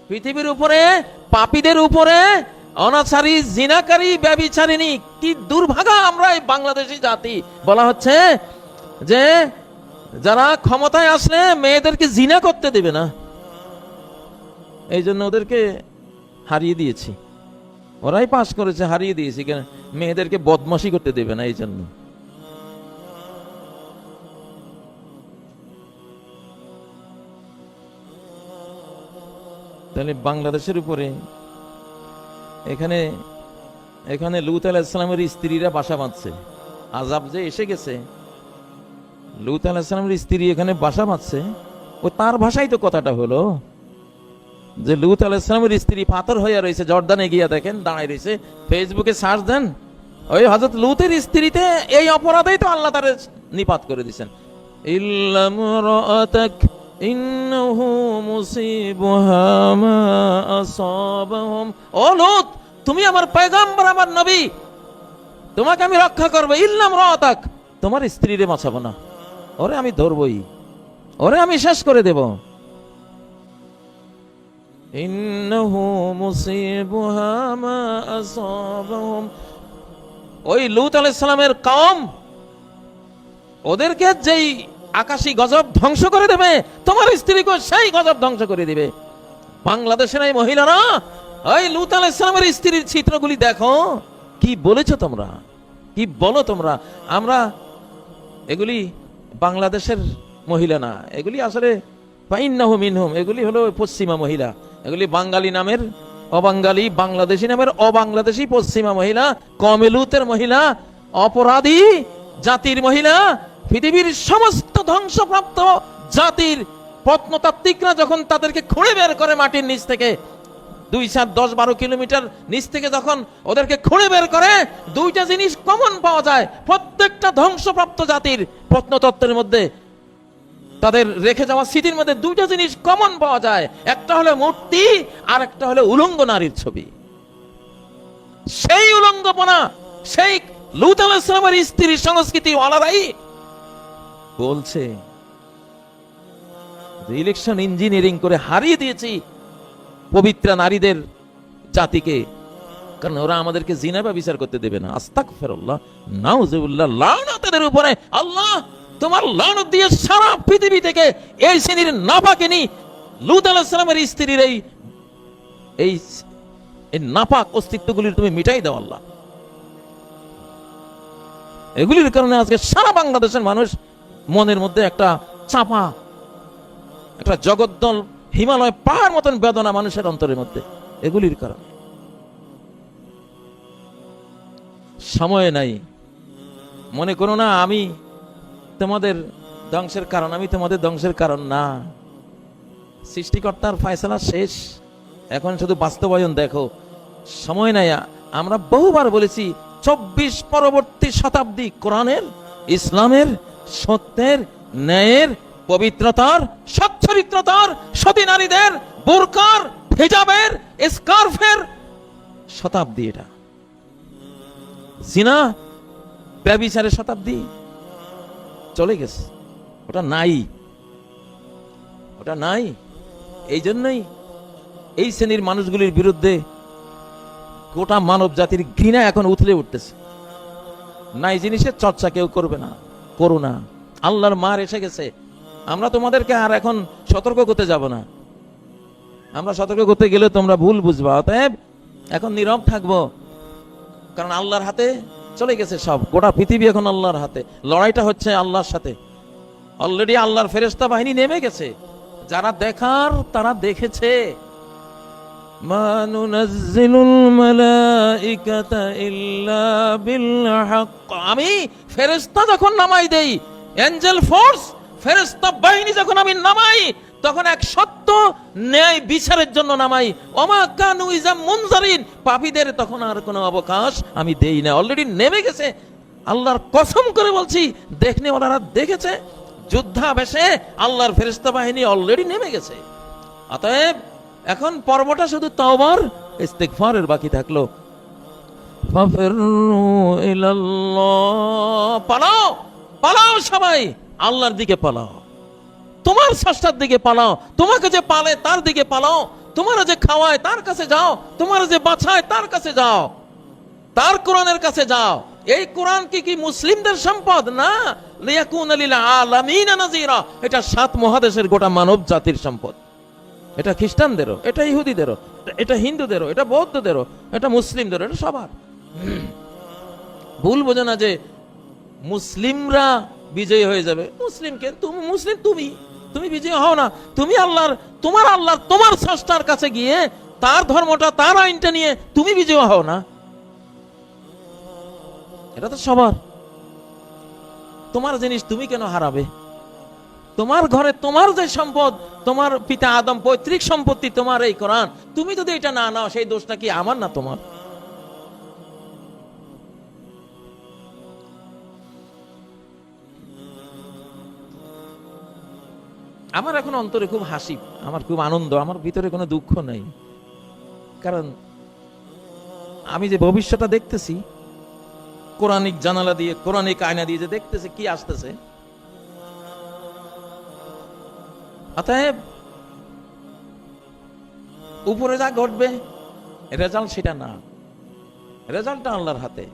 পৃথিবীর উপরে পাপীদের উপরে অনাচারী, জিনাকারী, ব্যভিচারিণী, কি দুর্ভাগা আমরা এই বাংলাদেশি জাতি। বলা হচ্ছে যে যারা ক্ষমতায় আসলে মেয়েদেরকে জিনা করতে দেবে না, এই জন্য ওদেরকে হারিয়ে দিয়েছি। ওরাই পাশ করেছে, হারিয়ে দিয়েছি কেন? মেয়েদেরকে বদমাশি করতে দেবে না, এই জন্য। তাহলে বাংলাদেশের উপরে এখানে এখানে লূত আলাইহিস সালামের স্ত্রীরা বাসা বাঁধছে। আযাব যে এসে গেছে, লূত আলাইহিস সালামের স্ত্রী এখানে বাসা বাঁধছে, ও তার ভাষাই তো কথাটা হলো যে লূত আলাইহিস সালামের স্ত্রী পাথর হয়ে রয়েছে, জর্দানে গিয়া দেখেন দাঁড়ায় রয়েছে। ফেসবুকে সার্চ দেন, ওই হযরত লূতের স্ত্রীতে এই অপরাধেই তো আল্লাহ তারে নিপাত করে দিয়েছেন। ইল্লাম রাআতাক ইন্নাহু মুসিবুহা মা আসাবাহুম। ও লূত, তুমি আমার পয়গম্বর, আমার নবী, তোমাকে আমি রক্ষা করব। ইল্লাম রাআতাক, তোমার স্ত্রীরে বাঁচাবো না, ওরে আমি ধরবই, ওরে আমি শেষ করে দেব। ইন্নাহু মুসিবুহা মা আসাবাহুম। ওই লূত আলাইহিস সালামের কওম ওদেরকে যেই আকাশী গজব ধ্বংস করে দেবে, তোমার স্ত্রীকে সেই গজব ধ্বংস করে দিবে। বাংলাদেশের এই মহিলারা ওই লূত আলাইহিস সালামের স্ত্রীর চিত্রগুলি দেখো, কি বলেছো তোমরা, কি বলো তোমরা। আমরা এগুলি বাংলাদেশের মহিলা না, এগুলি আসলে ফাইন্নাহু মিনহুম, এগুলি হলো পশ্চিমা মহিলা। এগুলি বাঙালি নামের অবাঙ্গালি, বাংলাদেশি নামের অবাংলাদেশি পশ্চিমা মহিলা, কওমে লূতের মহিলা, অপরাধী জাতির মহিলা। পৃথিবীর সমস্ত ধ্বংসপ্রাপ্ত জাতির প্রত্নতাত্ত্বিকরা যখন তাদেরকে খুঁড়ে বের করে মাটির নিচ থেকে, 2, 4, 10, 12 কিলোমিটার নিচ থেকে যখন ওদেরকে খুঁড়ে বের করে, দুইটা জিনিস কমন পাওয়া যায় প্রত্যেকটা ধ্বংসপ্রাপ্ত জাতির প্রত্নতত্ত্বের মধ্যে। তাদের রেখে যাওয়া স্মৃতির মধ্যে দুইটা জিনিস কমন পাওয়া যায়, একটা হলো মূর্তি আর একটা হলো উলঙ্গ নারীর ছবি। সেই উলঙ্গপনা, সেই লূত আলাইহিস সালামের স্ত্রীর সংস্কৃতি ওয়ালারাই বলছে ইলেকশন ইঞ্জিনিয়ারিং করে হারিয়ে দিয়েছি পবিত্র নারীদের জাতিকে, কারণ ওরা আমাদেরকে জিনা বা বিচার করতে দেবে না। আস্তাগফিরুল্লাহ, নাউজুবিল্লাহ, লানত এদের উপরে। আল্লাহ তোমার লানত দিয়ে সারা পৃথিবী থেকে এই শ্রেণীর নাপাকিনী লূত আলাইহিস সালামের স্ত্রীর এই নাপাক অস্তিত্বগুলি তুমি মিটাই দাও আল্লাহ। এগুলির কারণে আজকে সারা বাংলাদেশের মানুষ মনের মধ্যে একটা চাপা, একটা জগদ্দল হিমালয় পাহাড় মতন বেদনা মানুষের অন্তরের মধ্যে, এগুলির কারণে। সময় নাই, মনে করো না আমি তোমাদের ধ্বংসের কারণ, আমি তোমাদের ধ্বংসের কারণ না। সৃষ্টিকর্তার ফয়সালা শেষ, এখন শুধু বাস্তবায়ন দেখো। সময় নাই। আমরা বহুবার বলেছি 24 পরবর্তী শতাব্দী কোরআনের, ইসলামের, সত্যের, ন্যায়ের, পবিত্রতার, সচ্চরিত্রতার, সতী নারীদের, বোরকার, হিজাবের, স্কার্ফের শতাব্দী। এটা জিনা ব্যভিচারের শতাব্দী চলে গেছে, ওটা নাই, ওটা নাই। এই জন্যই এই শ্রেণীর মানুষগুলির বিরুদ্ধে গোটা মানব জাতির ঘৃণা এখন উথলে উঠতেছে। নাই জিনিসের চর্চা কেউ করবে না, করো না। আল্লাহর মার এসে গেছে, আমরা তোমাদেরকে আর এখন সতর্ক করতে যাব না। আমরা সতর্ক করতে গেলে তোমরা ভুল বুঝবা, অতএব এখন নীরব থাকবো, কারণ আল্লাহর হাতে চলে গেছে সব। গোটা পৃথিবী এখন আল্লাহর হাতে, লড়াইটা হচ্ছে আল্লাহর সাথে। অলরেডি আল্লাহর ফেরেশতা বাহিনী নেমে গেছে, যারা দেখার তারা দেখেছে। মা নুনাজ্জিলুল মালাইকাতা ইল্লা বিল হক। আমি ফেরেশতা যখন নামাই দেই, এঞ্জেল ফোর্স, ফেরেশতা বাহিনী যখন আমি নামাই, তখন এক সত্য ন্যায় বিচারের জন্য নামাই। ওমা কানু ইজাম মুনজারিন, পাপীদের তখন আর কোনো অবকাশ আমি দেই না। অলরেডি নেমে গেছে, আল্লাহর কসম করে বলছি, দেখনে ওনারা দেখেছে। যুদ্ধাবেশে আল্লাহর ফেরেশতা বাহিনী অলরেডি নেমে গেছে। অতএব এখন পর্বটা শুধু তওবার ইস্তিগফারের বাকি থাকলো। ফাফিরু ইলাল্লাহ, পালাও, পালাও সবাই, আল্লাহর দিকে পালাও, তোমার স্রষ্টার দিকে পালাও, তোমাকে যে পালে তার দিকে পালাও, তোমার যে খাওয়ায় তার কাছে যাও, তোমার যে বাঁচায় তার কাছে যাও, তার কোরআনের কাছে যাও। এই কোরআন কি মুসলিমদের সম্পদ না, লিয়াকুনা লিল আলামিন নাযীরা, এটা 7 মহাদেশের গোটা মানব জাতির সম্পদ। এটা খ্রিস্টানদেরও, এটা ইহুদিদেরও, এটা হিন্দুদেরও, এটা বৌদ্ধদেরও, এটা মুসলিমদেরও, এটা সবার। ভুল বোঝো না যে মুসলিমরা বিজয়ী হয়ে যাবে। মুসলিমকে তুমি মুসলিম, তুমি বিজয়ী হও না। তুমি তোমার স্রষ্টার কাছে গিয়ে তার ধর্মটা, তার আইনটা নিয়ে তুমি বিজয়ী হও না। এটা তো সবার। তোমার জিনিস তুমি কেন হারাবে? তোমার ঘরে তোমার যে সম্পদ, তোমার পিতা আদম পৈতৃক সম্পত্তি, তোমার এই কোরআন, তুমি যদি এটা না নাও, সেই দোষটা কি আমার না তোমার? আমার এখন অন্তরে খুব হাসি, আমার খুব আনন্দ, আমার ভিতরে কোনো দুঃখ নাই। কারণ আমি যে ভবিষ্যৎটা দেখতেছি, কোরআনিক জানালা দিয়ে, কোরআনিক আয়না দিয়ে যে দেখতেছি কি আসতেছে। অতএব উপরে যা ঘটবে রেজাল্ট সেটা না, রেজাল্টটা আল্লাহর হাতে।